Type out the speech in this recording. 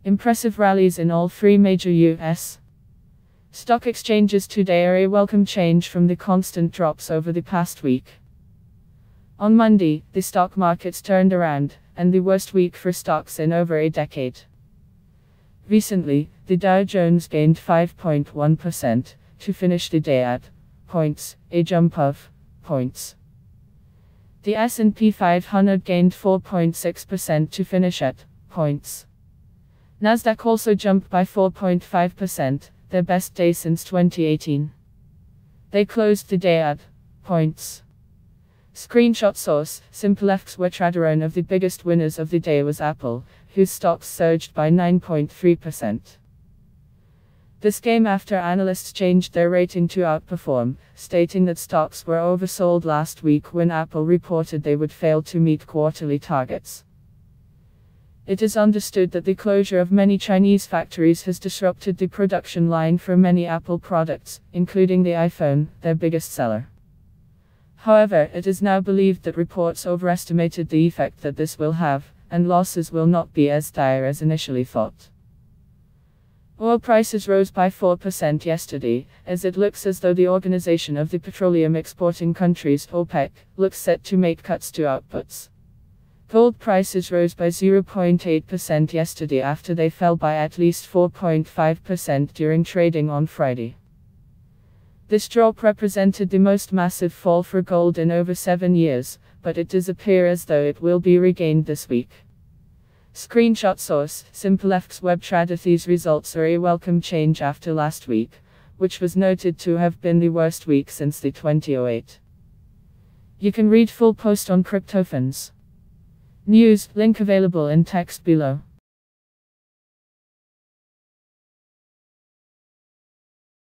Impressive rallies in all three major U.S. stock exchanges today are a welcome change from the constant drops over the past week. On Monday, the stock markets turned around, and the worst week for stocks in over a decade. Recently, the Dow Jones gained 5.1% to finish the day at points, a jump of points. The S&P 500 gained 4.6% to finish at points. Nasdaq also jumped by 4.5%, their best day since 2018. They closed the day at points. Screenshot source: SimpleFX. Where Traderone of the biggest winners of the day was Apple, whose stocks surged by 9.3%. This came after analysts changed their rating to outperform, stating that stocks were oversold last week when Apple reported they would fail to meet quarterly targets. It is understood that the closure of many Chinese factories has disrupted the production line for many Apple products, including the iPhone, their biggest seller. However, it is now believed that reports overestimated the effect that this will have, and losses will not be as dire as initially thought. Oil prices rose by 4% yesterday, as it looks as though the Organization of the Petroleum Exporting Countries, OPEC, looks set to make cuts to outputs. Gold prices rose by 0.8% yesterday after they fell by at least 4.5% during trading on Friday. This drop represented the most massive fall for gold in over 7 years, but it does appear as though it will be regained this week. Screenshot source: SimpleFX. WebTrader. These results are a welcome change after last week, which was noted to have been the worst week since the 2008. You can read full post on CryptoFans News, link available in text below.